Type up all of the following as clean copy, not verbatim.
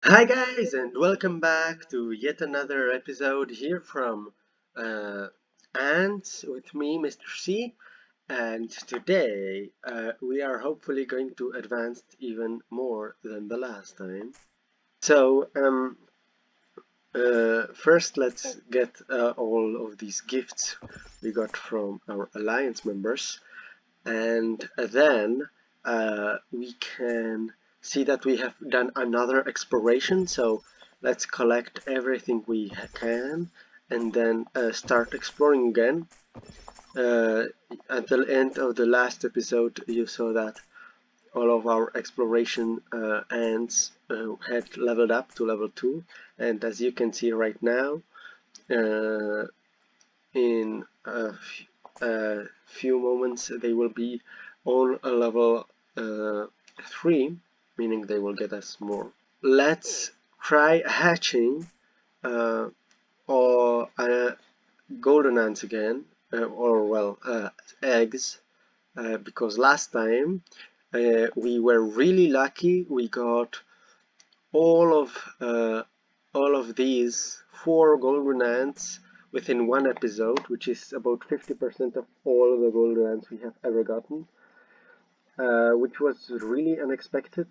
Hi guys, and welcome back to yet another episode here from Ants with me, Mr. C. And today we are hopefully going to advance even more than the last time. First let's get all of these gifts we got from our alliance members, and then we can see that we have done another exploration. So let's collect everything we can and then start exploring again. At the end of the last episode you saw that all of our exploration ants had leveled up to level 2, and as you can see right now, in a few moments they will be on a level 3, meaning they will get us more. Let's try hatching or golden ants again, eggs, because last time we were really lucky. We got all of these 4 golden ants within one episode, which is about 50% of all of the golden ants we have ever gotten, which was really unexpected.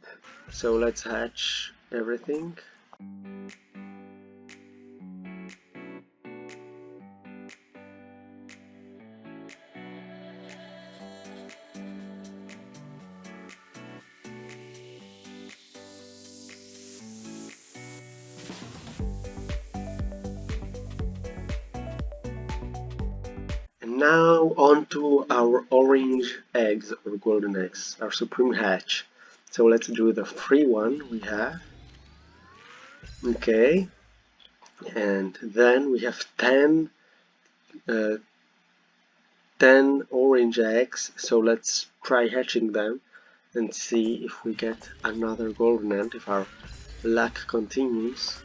So let's hatch everything. And now on to our orange eggs or golden eggs, our supreme hatch. So let's do the free one we have. Okay, and then we have 10 orange eggs, so let's try hatching them and see if we get another golden ant, if our luck continues.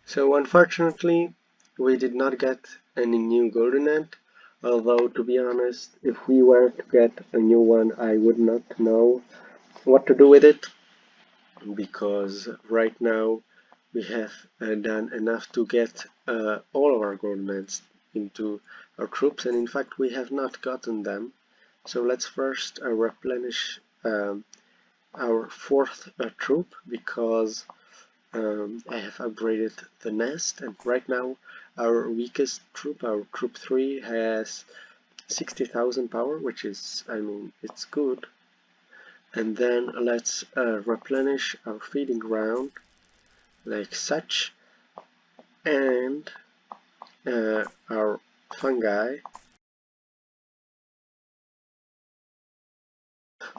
So unfortunately we did not get any new golden ant, although to be honest, if we were to get a new one I would not know what to do with it, because right now we have done enough to get all of our golden ants into our troops, and in fact we have not gotten them. So let's first replenish our 4th troop, because I have upgraded the nest, and right now our weakest troop, our troop 3, has 60,000 power, which is, I mean, it's good. And then let's replenish our feeding ground like such, and our fungi.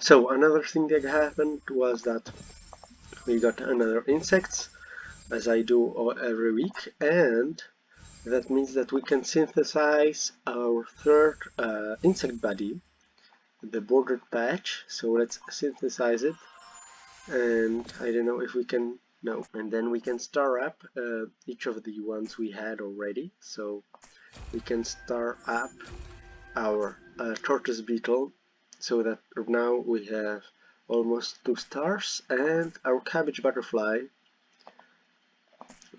So another thing that happened was that we got another insects, as I do every week, and that means that we can synthesize our 3rd insect body, the bordered patch. So let's synthesize it, and I don't know if we can, no, and then we can star up each of the ones we had already. So we can star up our tortoise beetle, so that now we have almost 2 stars, and our cabbage butterfly,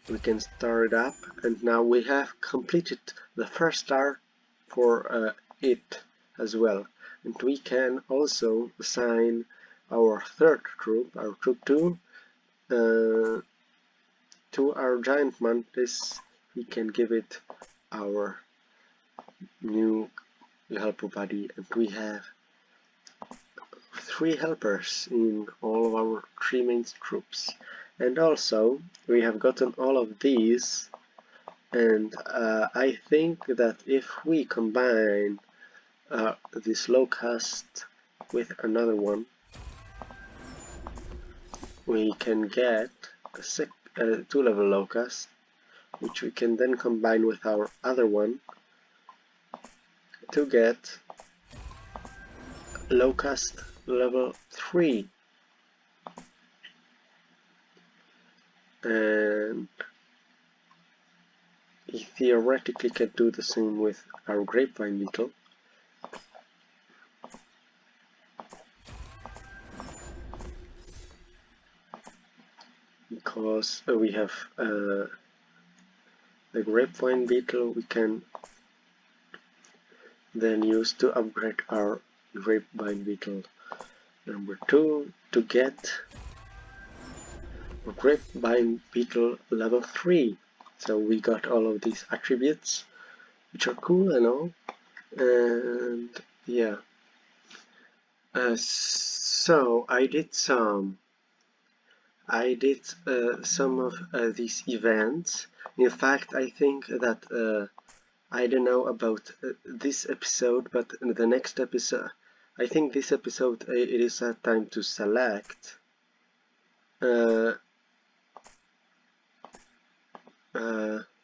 we can star it up, and now we have completed the 1st star for it as well. And we can also assign our 3rd troop, our troop 2, to our giant mantis. We can give it our new helper body, and we have 3 helpers in all of our 3 main troops. And also we have gotten all of these, and I think that if we combine this locust with another one, we can get a 2-level locust, which we can then combine with our other one to get locust level 3. And theoretically can do the same with our grapevine beetle. Because we have the grapevine beetle, we can then use to upgrade our grapevine beetle number 2 to get grapevine beetle level 3. So we got all of these attributes, which are cool and all. And yeah, so I did some of these events. In fact, I think that I don't know about this episode, but in the next episode, I think this episode it is time to select.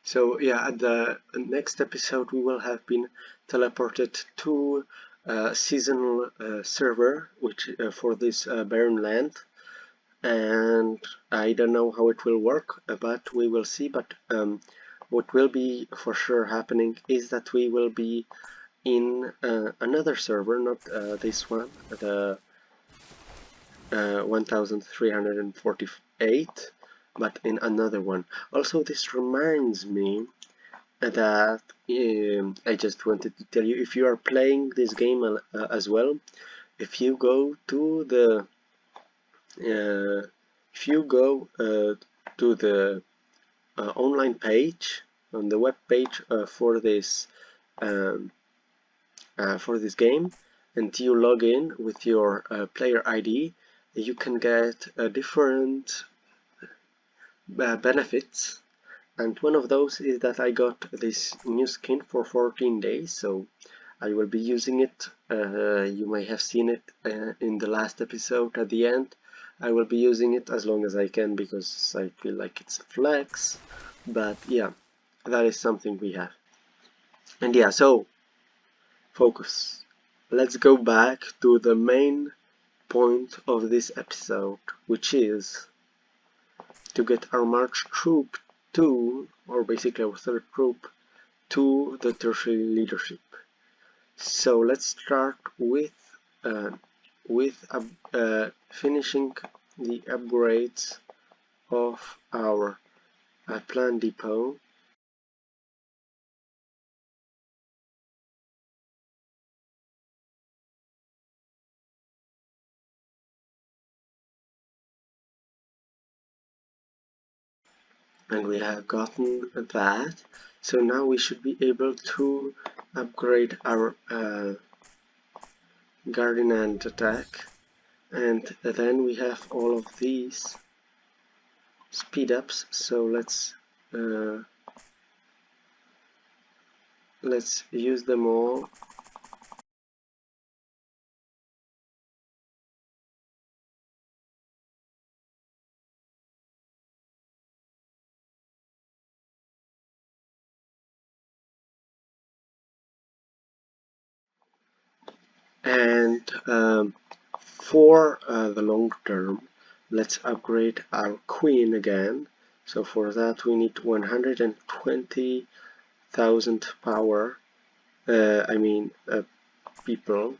So yeah, at the next episode we will have been teleported to a seasonal server, which for this barren land, and I don't know how it will work, but we will see. But what will be for sure happening is that we will be in another server, not this one, the 1348, but in another one. Also, this reminds me that I just wanted to tell you, if you are playing this game as well, if you go to the online page, on the web page for this game, and you log in with your player ID, you can get different benefits, and one of those is that I got this new skin for 14 days, so I will be using it. You may have seen it in the last episode at the end. I will be using it as long as I can because I feel like it's a flex, but yeah, that is something we have. And yeah, so focus. Let's go back to the main point of this episode, which is to get our March troop to, or basically our third troop, to the Tertiary Leadership. So let's start with finishing the upgrades of our plant depot. And we have gotten that. So now we should be able to upgrade our garden ant attack, and then we have all of these speed ups. So let's use them all. And for the long term, let's upgrade our queen again. So for that we need 120,000 power, people,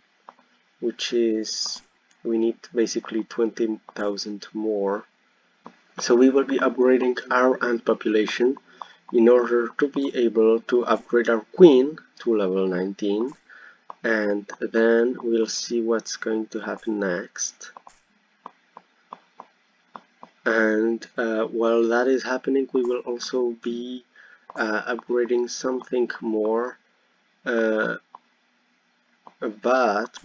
which is, we need basically 20,000 more. So we will be upgrading our ant population in order to be able to upgrade our queen to level 19. And then we'll see what's going to happen next. And while that is happening, we will also be upgrading something more, but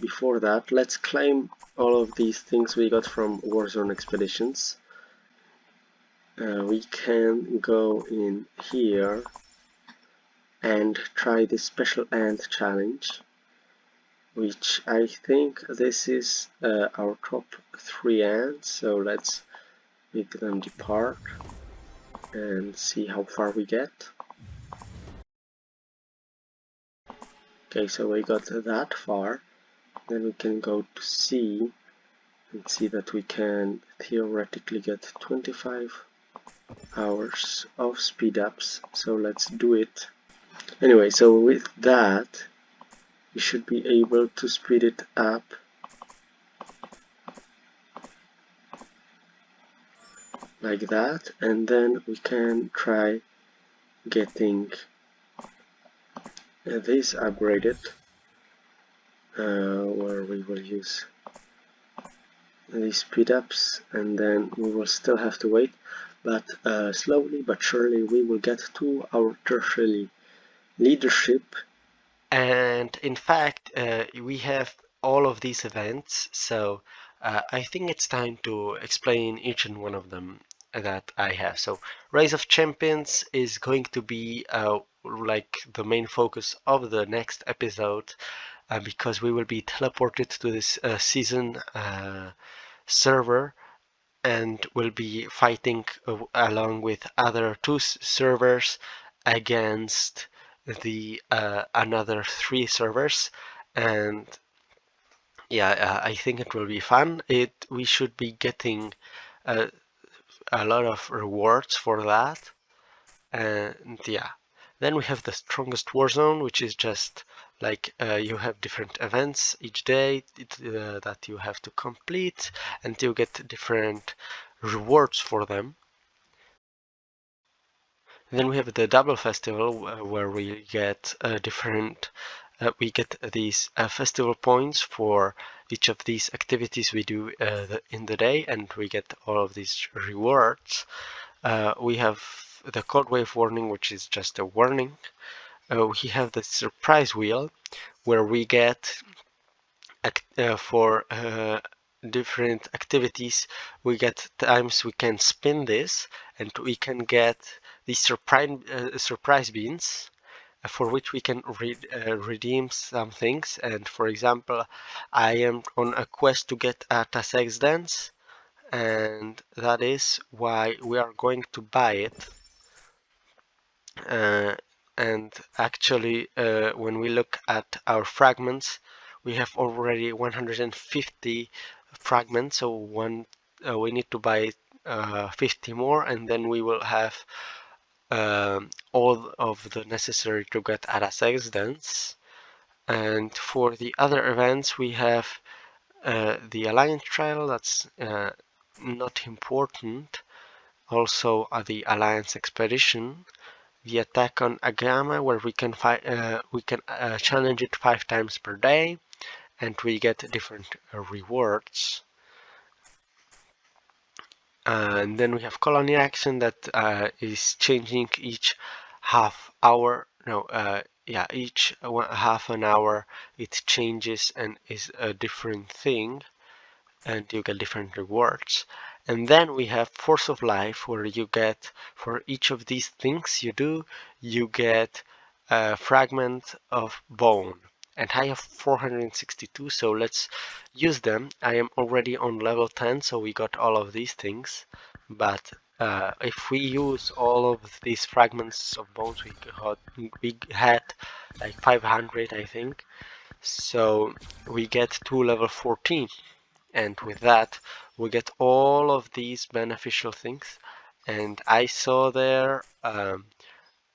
before that, let's claim all of these things we got from Warzone expeditions. We can go in here and try the special ant challenge, which I think this is our top 3 ants, so let's make them depart and see how far we get. Okay, so we got that far, then we can go to C and see that we can theoretically get 25 hours of speed ups. So let's do it. Anyway, so with that, we should be able to speed it up like that, and then we can try getting this upgraded, where we will use these speed ups, and then we will still have to wait, but slowly but surely we will get to our tertiary leadership. And in fact, we have all of these events, so I think it's time to explain each and one of them that I have. So Rise of Champions is going to be like the main focus of the next episode, because we will be teleported to this season server, and will be fighting along with other two servers against the another 3 servers. And yeah, I think it will be fun. We should be getting uh, a lot of rewards for that. And yeah, then we have the strongest war zone, which is just like you have different events each day that you have to complete, and you get different rewards for them. Then we have the double festival, where we get we get these festival points for each of these activities we do in the day, and we get all of these rewards. We have the cold wave warning, which is just a warning. We have the surprise wheel, where we get for different activities, we get times we can spin this, and we can get these surprise beans, for which we can redeem some things. And for example, I am on a quest to get a Tasex dance, and that is why we are going to buy it. Uh, and actually, when we look at our fragments, we have already 150 fragments, so we need to buy 50 more, and then we will have all of the necessary to get Arasex dance. And for the other events, we have the Alliance Trial, that's not important. Also, the Alliance Expedition, the attack on Agama, where we can challenge it 5 times per day, and we get different rewards. And then we have colony action that is changing each half hour. No, yeah, each half an hour it changes and is a different thing, and you get different rewards. And then we have Force of Life, where you get, for each of these things you do, you get a fragment of bone. And I have 462, so let's use them. I am already on level 10, so we got all of these things. But if we use all of these fragments of bones, we had like 500, I think. So we get to level 14. And with that, we get all of these beneficial things. And I saw there uh,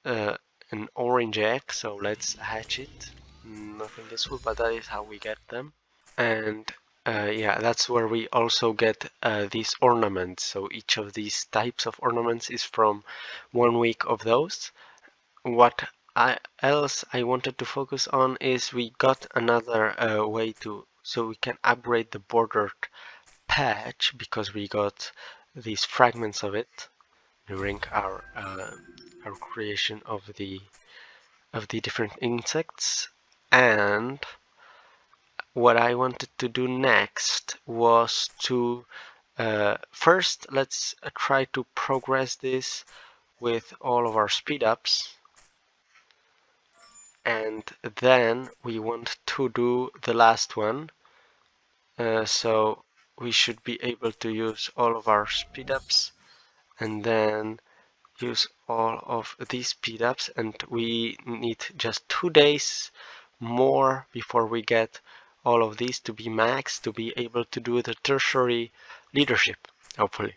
an orange egg, so let's hatch it. Nothing useful, but that is how we get them. And yeah, that's where we also get these ornaments. So each of these types of ornaments is from 1 week of those. What else I wanted to focus on is we got another way so we can upgrade the bordered patch, because we got these fragments of it during our creation of the different insects. And what I wanted to do next was to first let's try to progress this with all of our speed ups, and then we want to do the last one. So we should be able to use all of our speed ups, and then use all of these speed ups, and we need just 2 days more before we get all of these to be max, to be able to do the tertiary leadership, hopefully.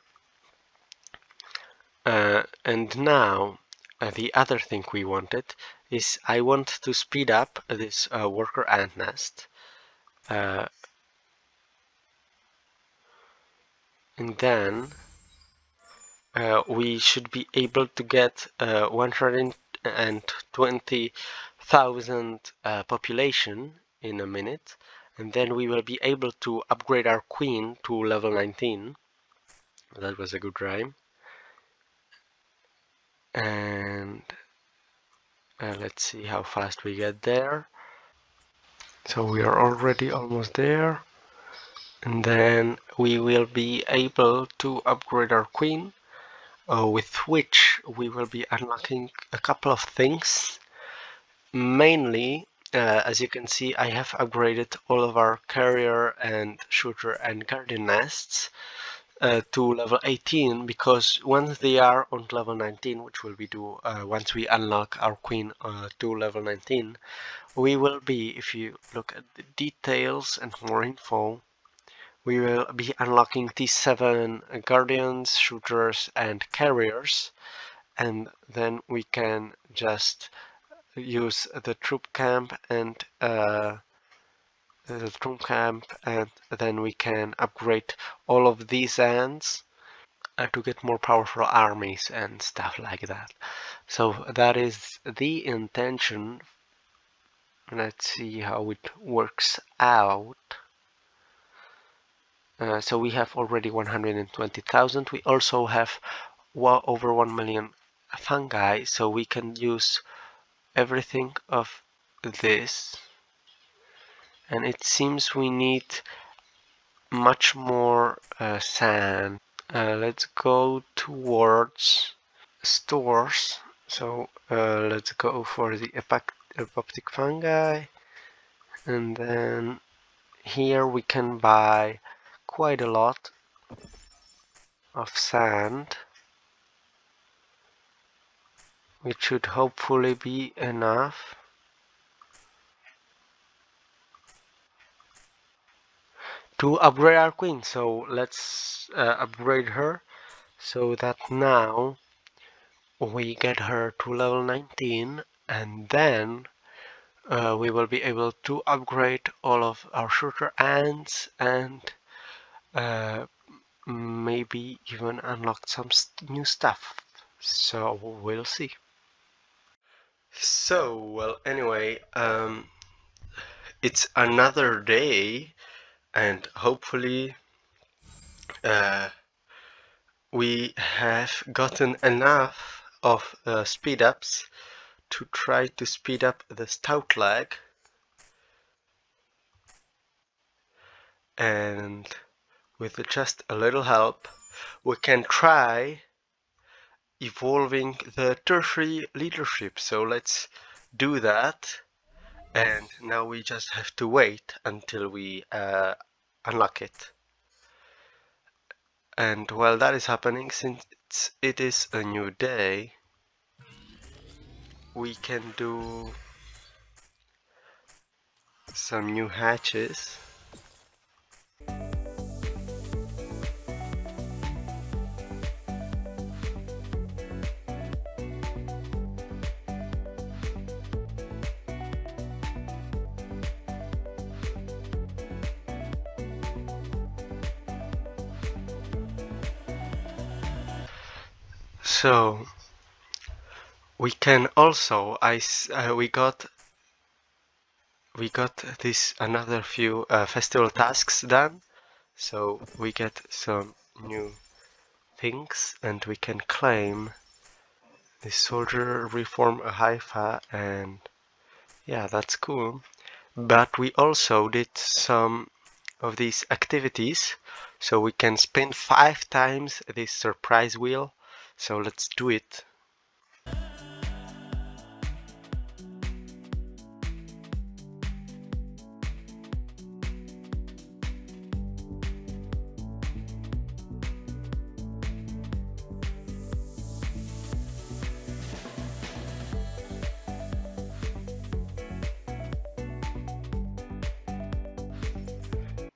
And now the other thing we wanted is I want to speed up this worker ant nest. And then we should be able to get 120,000 population in a minute, and then we will be able to upgrade our queen to level 19. That was a good rhyme. And let's see how fast we get there. So we are already almost there. And then we will be able to upgrade our queen, with which we will be unlocking a couple of things. Mainly, as you can see, I have upgraded all of our carrier and shooter and guardian nests to level 18, because once they are on level 19, which will be do once we unlock our queen to level 19, we will be, if you look at the details and more info, we will be unlocking these 7 guardians, shooters, and carriers, and then we can just use the troop camp and then we can upgrade all of these ends to get more powerful armies and stuff like that. So that is the intention. Let's see how it works out. So we have already 120,000. We also have over 1 million fungi, so we can use everything of this. And it seems we need much more sand. Let's go towards stores. So let's go for the apoptic fungi, and then here we can buy quite a lot of sand, which should hopefully be enough to upgrade our queen. So let's upgrade her so that now we get her to level 19, and then we will be able to upgrade all of our shooter ants and maybe even unlock some new stuff. So we'll see. So, well, anyway, it's another day, and hopefully we have gotten enough of speed ups to try to speed up the stout lag, and with just a little help we can try evolving the tertiary leadership. So let's do that, and now we just have to wait until we unlock it. And while that is happening, since it is a new day, we can do some new hatches. So we can also, we got this another few festival tasks done, so we get some new things, and we can claim the soldier, reform a Haifa, and yeah, that's cool. But we also did some of these activities, so we can spin 5 times this surprise wheel. So let's do it.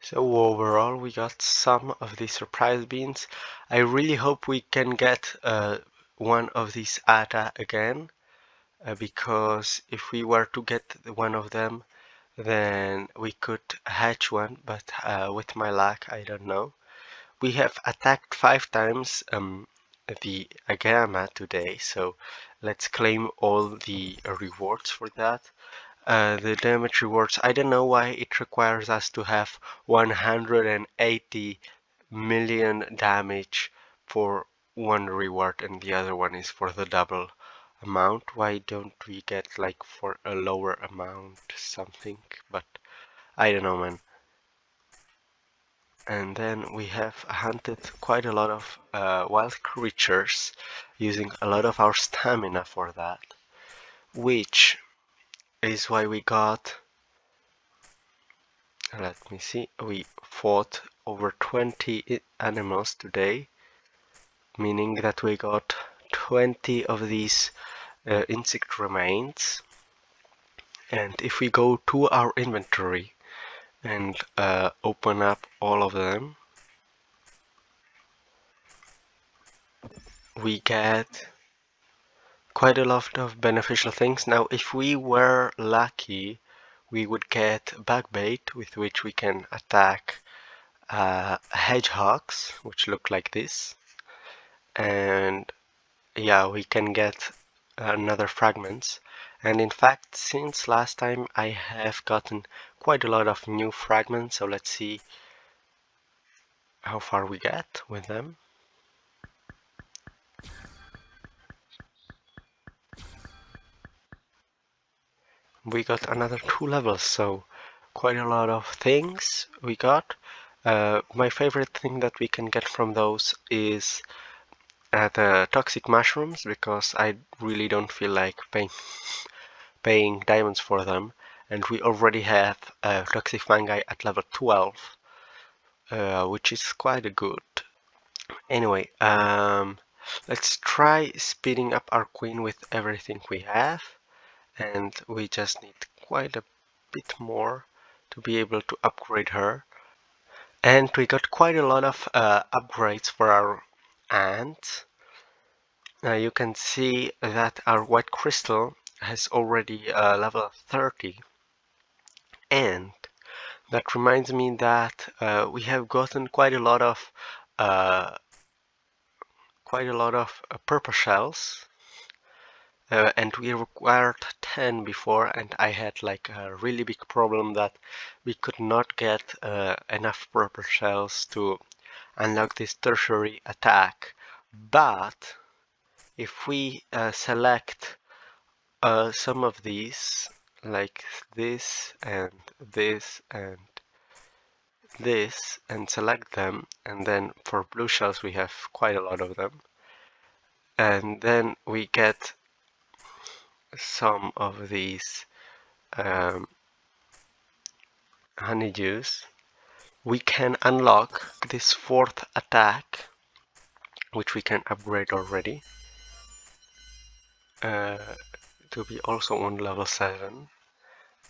So overall we got some of these surprise beans. I really hope we can get one of these ATA again, because if we were to get one of them, then we could hatch one, but with my luck, I don't know. We have attacked 5 times the Agama today, so let's claim all the rewards for that. The damage rewards, I don't know why it requires us to have 180 million damage for one reward and the other one is for the double amount. Why don't we get like for a lower amount something? But I don't know, man. And then we have hunted quite a lot of wild creatures using a lot of our stamina for that, which is why we got, let me see, we fought over 20 animals today, meaning that we got 20 of these insect remains. And if we go to our inventory and open up all of them, we get quite a lot of beneficial things. Now, if we were lucky, we would get bug bait with which we can attack hedgehogs, which look like this. And yeah, we can get another fragments. And in fact, since last time I have gotten quite a lot of new fragments, so let's see how far we get with them. We got another 2 levels, so quite a lot of things we got. My favorite thing that we can get from those is the toxic mushrooms, because I really don't feel like paying diamonds for them. And we already have toxic fungi at level 12, which is quite a good. Anyway, let's try speeding up our queen with everything we have. And we just need quite a bit more to be able to upgrade her. And we got quite a lot of upgrades for our ants. You can see that our white crystal has already level 30. And that reminds me that we have gotten quite a lot of purple shells. And we required 10 before, and I had like a really big problem that we could not get enough purple shells to unlock this tertiary attack. But if we select some of these, like this and this and this, and select them, and then for blue shells we have quite a lot of them, and then we get some of these honeydews, we can unlock this 4th attack, which we can upgrade already to be also on level 7.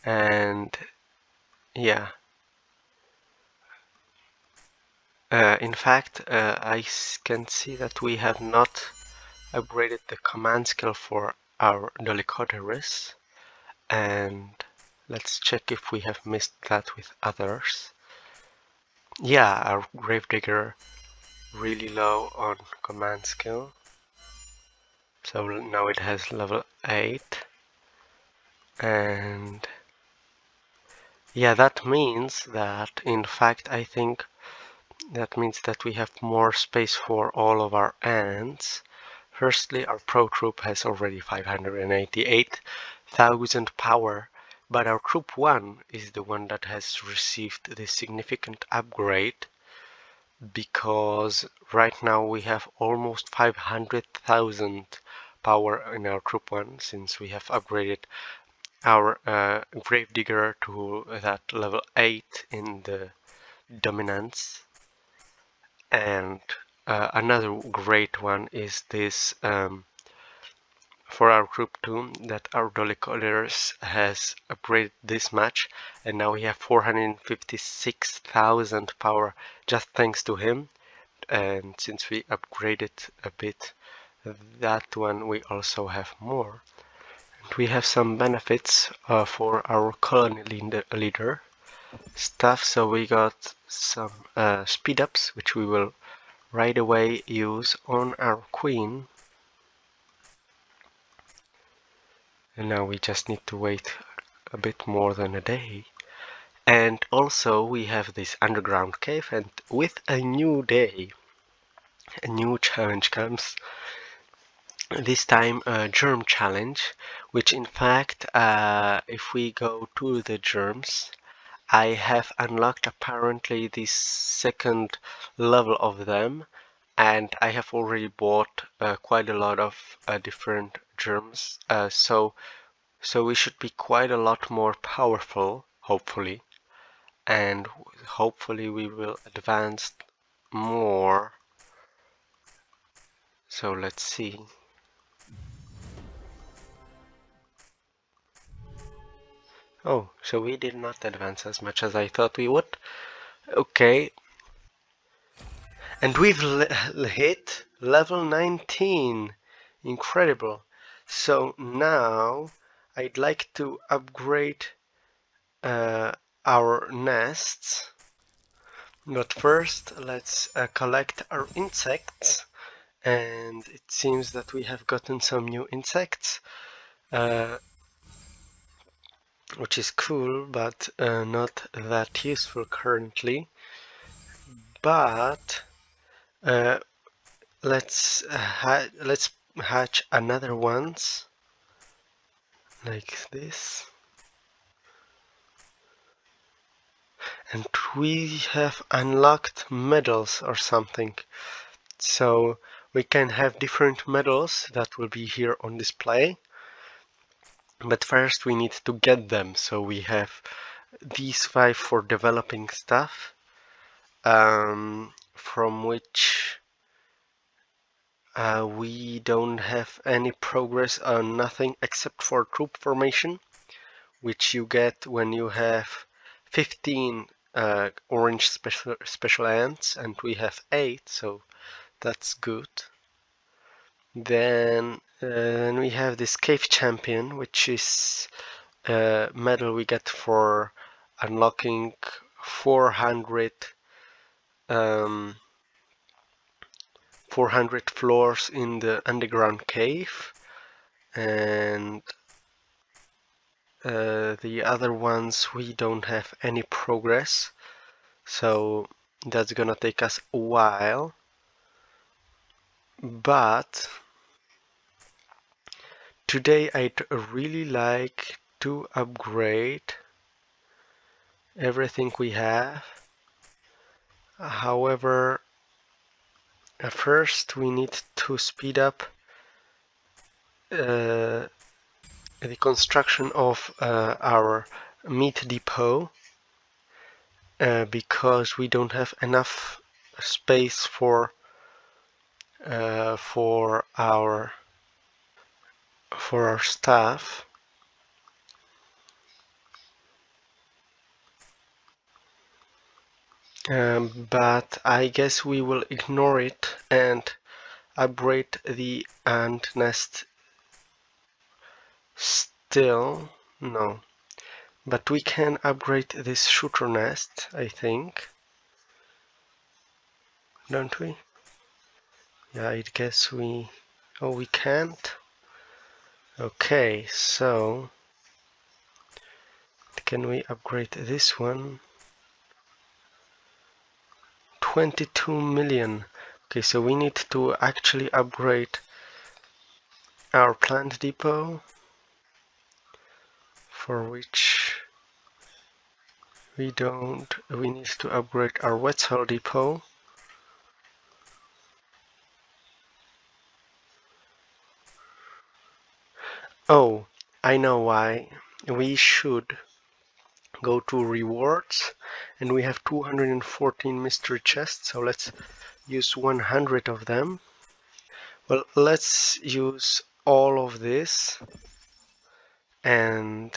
And yeah, in fact, I can see that we have not upgraded the command skill for our Dolichoderus, and let's check if we have missed that with others. Yeah, our Gravedigger really low on command skill, so now it has level 8. And yeah, that means that, in fact, I think that means that we have more space for all of our ants. Firstly, our pro troop has already 588,000 power, but our troop 1 is the one that has received this significant upgrade, because right now we have almost 500,000 power in our troop 1, since we have upgraded our Gravedigger to that level 8 in the dominance. And another great one is this for our group 2, that our Dolichoderus has upgraded this much, and now we have 456,000 power just thanks to him. And since we upgraded a bit that one we also have more. And we have some benefits for our colony leader stuff. So we got some speed ups, which we will right away use on our queen. And now we just need to wait a bit more than a day. And also we have this underground cave, and with a new day, a new challenge comes. This time a germ challenge, which in fact, if we go to the germs, I have unlocked apparently this second level of them, and I have already bought quite a lot of different germs, so we should be quite a lot more powerful, hopefully, and hopefully we will advance more. So let's see. Oh, so we did not advance as much as I thought we would. Okay, and we've hit level 19. Incredible. So now I'd like to upgrade uh, our nests. But first, let's collect our insects. And it seems that we have gotten some new insects, uh, which is cool, but not that useful currently. But uh, let's hatch another ones like this, and we have unlocked medals or something. So we can have different medals that will be here on display. But first we need to get them. So we have these 5 for developing stuff, from which we don't have any progress on nothing except for troop formation, which you get when you have 15 orange special ants, and we have 8, so that's good. Then we have this cave champion, which is a medal we get for unlocking 400 400 floors in the underground cave, and the other ones we don't have any progress, so that's gonna take us a while. But today I'd really like to upgrade everything we have. However, first we need to speed up the construction of our meat depot, because we don't have enough space for for our staff. But I guess we will ignore it and upgrade the ant nest still. No, but we can upgrade this shooter nest, I think, don't we? Yeah, I guess we... Oh, we can't? Okay, so can we upgrade this one? 22 million. Okay, so we need to actually upgrade our plant depot, for which we need to upgrade our wet soil depot. Oh, I know why. We should go to rewards, and we have 214 mystery chests, so let's use 100 of them. Well, let's use all of this, and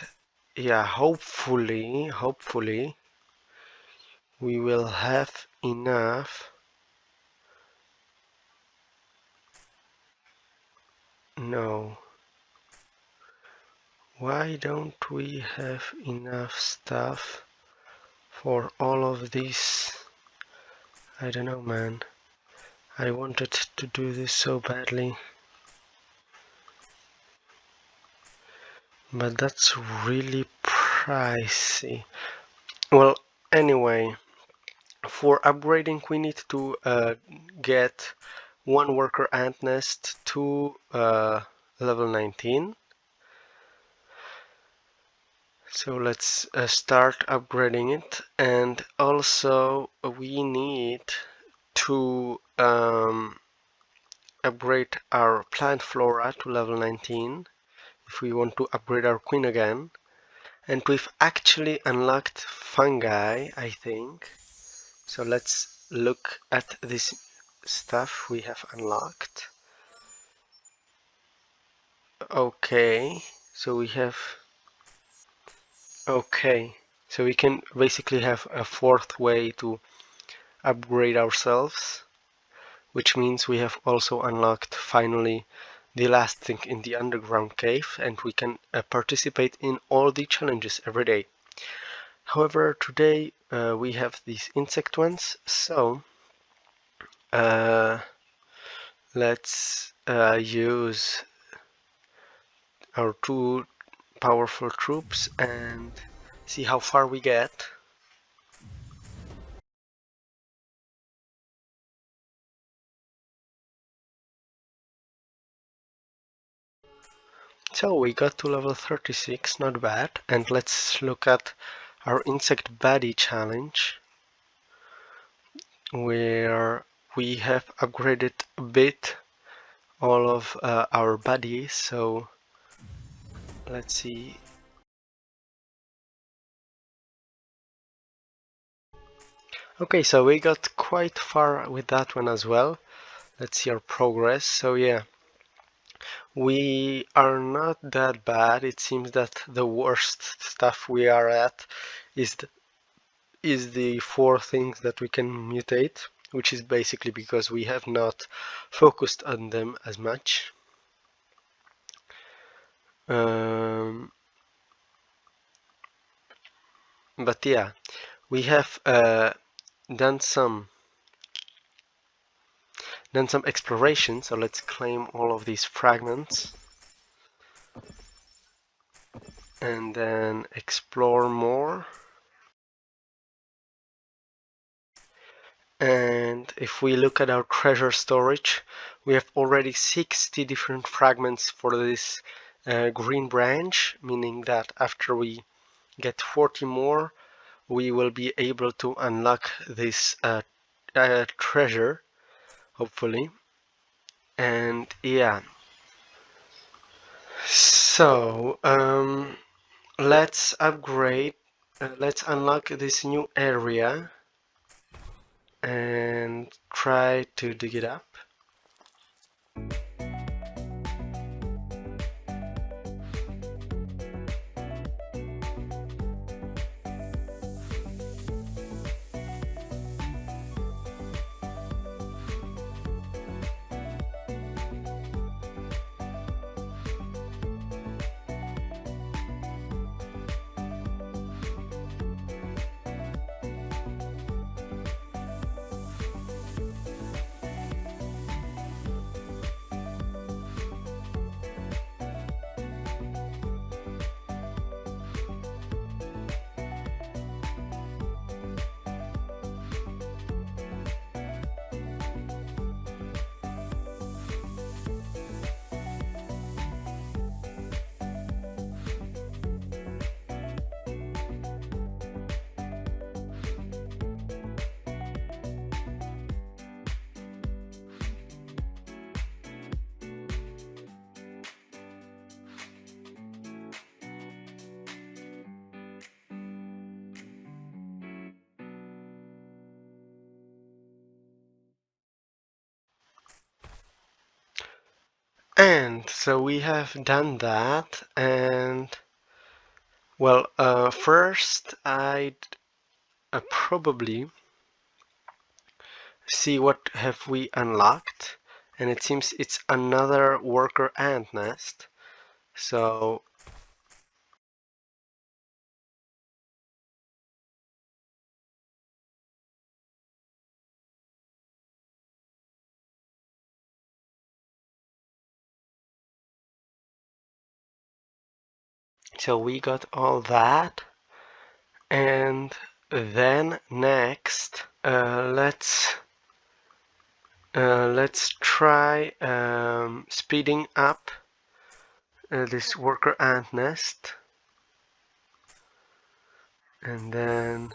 yeah, hopefully we will have enough No. Why don't we have enough stuff for all of this? I don't know, man. I wanted to do this so badly. But that's really pricey. Well, anyway, for upgrading we need to get one worker ant nest to level 19. So let's start upgrading it, and also we need to upgrade our plant flora to level 19 if we want to upgrade our queen again. And we've actually unlocked fungi, I think. So let's look at this stuff we have unlocked. Okay, so we have... Okay, so we can basically have a fourth way to upgrade ourselves, which means we have also unlocked finally the last thing in the underground cave, and we can participate in all the challenges every day. However, today we have these insect ones, so let's use our two powerful troops and see how far we get. So we got to level 36, not bad. And let's look at our insect body challenge, where we have upgraded a bit all of our bodies. So let's see. Okay, so we got quite far with that one as well. Let's see our progress. So yeah, we are not that bad. It seems that the worst stuff we are at is the four things that we can mutate, which is basically because we have not focused on them as much. But yeah, we have done some exploration, so let's claim all of these fragments and then explore more. And if we look at our treasure storage, we have already 60 different fragments for this green branch, meaning that after we get 40 more, we will be able to unlock this treasure, hopefully. And yeah, so let's upgrade, let's unlock this new area and try to dig it up. And so we have done that, and well, first I'd probably see what have we unlocked, and it seems it's another worker ant nest. So we got all that, and then next, let's try speeding up this worker ant nest, and then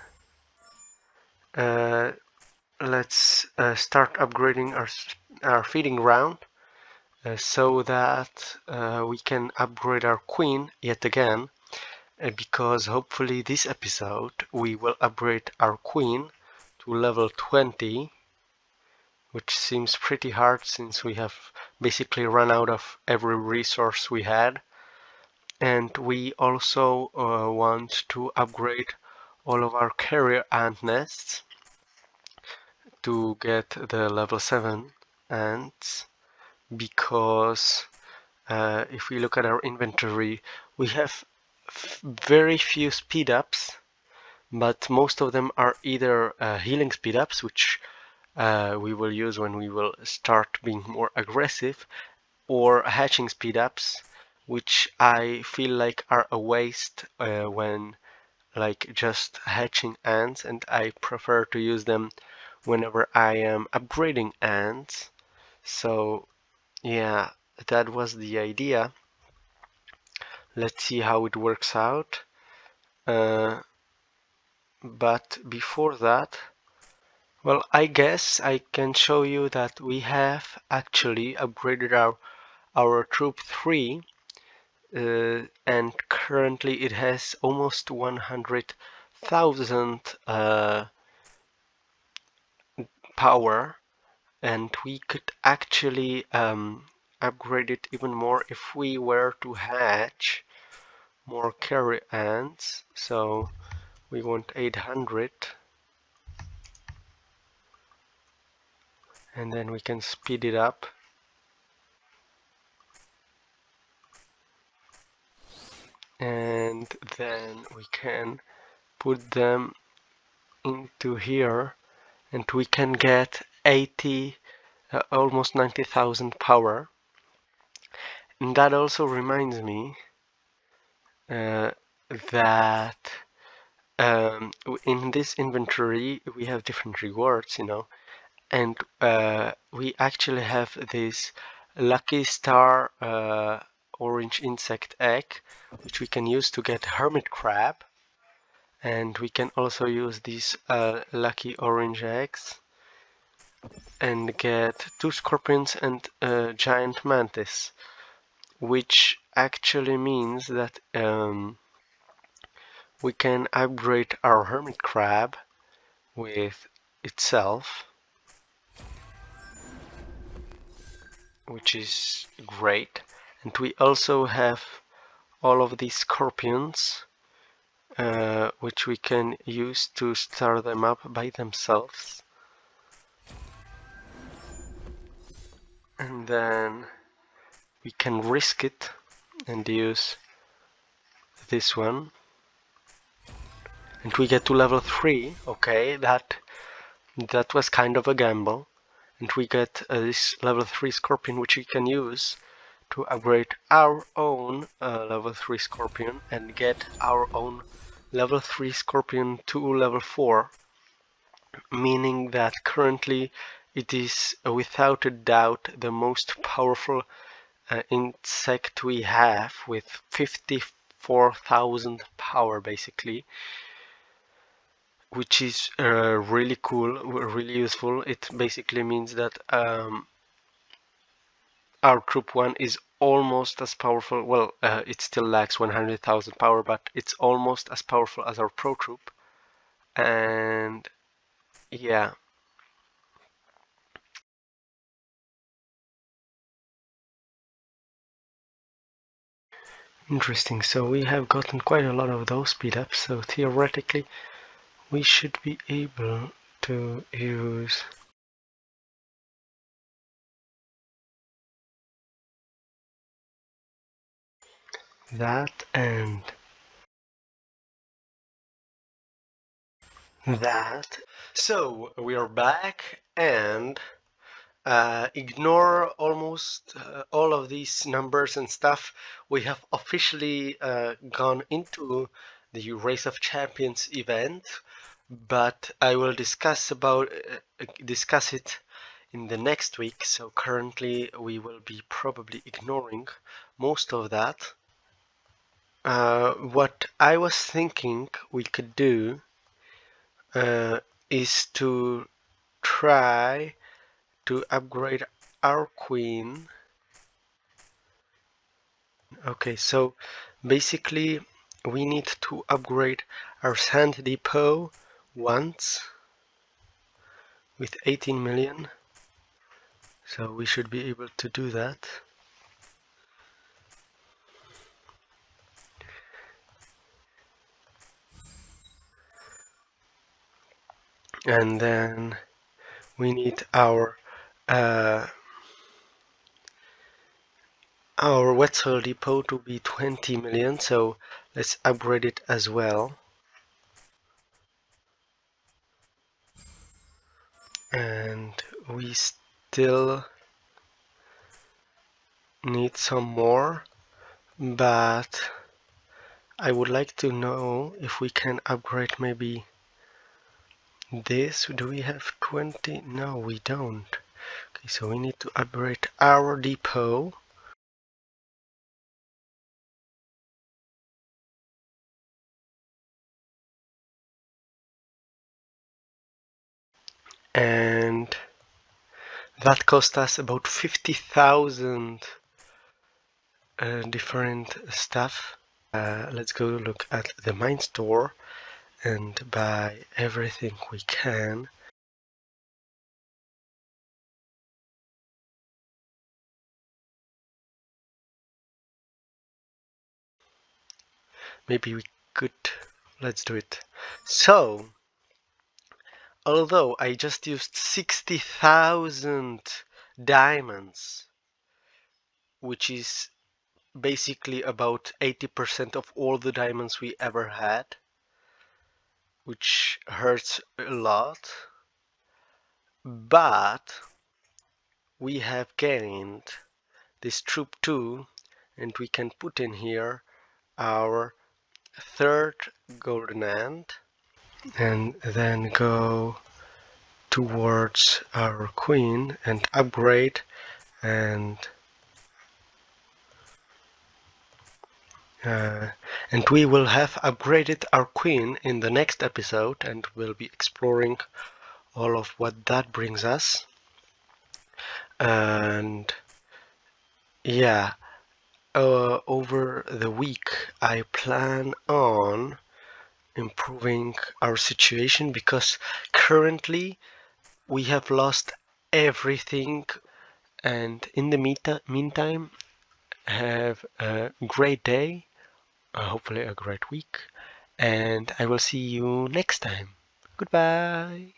uh, let's start upgrading our feeding ground so that we can upgrade our queen yet again, because hopefully this episode we will upgrade our queen to level 20, which seems pretty hard since we have basically run out of every resource we had. And we also want to upgrade all of our carrier ant nests to get the level 7 ants, because if we look at our inventory, we have very few speed ups, but most of them are either healing speed ups, which we will use when we will start being more aggressive, or hatching speed ups, which I feel like are a waste when like just hatching ants, and I prefer to use them whenever I am upgrading ants. So yeah, that was the idea. Let's see how it works out. But before that, well, I guess I can show you that we have actually upgraded our troop 3, and currently it has almost 100,000 power, and we could actually upgrade it even more if we were to hatch more carry ants. So we want 800, and then we can speed it up, and then we can put them into here, and we can get 80, almost 90,000 power. And that also reminds me uh, that in this inventory we have different rewards, and we actually have this lucky star orange insect egg, which we can use to get hermit crab, and we can also use these lucky orange eggs and get 2 scorpions and a giant mantis, which actually means that we can upgrade our hermit crab with itself, which is great. And we also have all of these scorpions, which we can use to star them up by themselves. And then we can risk it and use this one. And we get to level 3. Okay, that was kind of a gamble. And we get this level 3 scorpion, which we can use to upgrade our own level 3 scorpion and get our own level 3 scorpion to level 4, meaning that currently it is without a doubt the most powerful insect we have, with 54,000 power basically, which is really cool, really useful. It basically means that our troop 1 is almost as powerful. Well, it still lacks 100,000 power, but it's almost as powerful as our pro troop. And yeah, interesting. So we have gotten quite a lot of those speed ups. So theoretically, we should be able to use that, and that. So we are back, and ignore almost all of these numbers and stuff. We have officially gone into the Race of Champions event, but I will discuss it in the next week. So currently we will be probably ignoring most of that. What I was thinking we could do is to try to upgrade our queen. Okay, so basically we need to upgrade our sand depot once with 18 million. So we should be able to do that. And then we need our wet soil depot to be 20 million, so let's upgrade it as well. And we still need some more, but I would like to know if we can upgrade maybe this. Do we have 20? No, we don't. Okay, so we need to upgrade our depot. And that cost us about 50,000 different stuff. Let's go look at the mine store and buy everything we can. Maybe we could. Let's do it. So, although I just used 60,000 diamonds, which is basically about 80% of all the diamonds we ever had, which hurts a lot, but we have gained this troop 2, and we can put in here our third golden ant and then go towards our queen and upgrade, and we will have upgraded our queen in the next episode, and we'll be exploring all of what that brings us. And yeah, over the week I plan on improving our situation, because currently we have lost everything. And in the meantime, have a great day, hopefully a great week, and I will see you next time. Goodbye.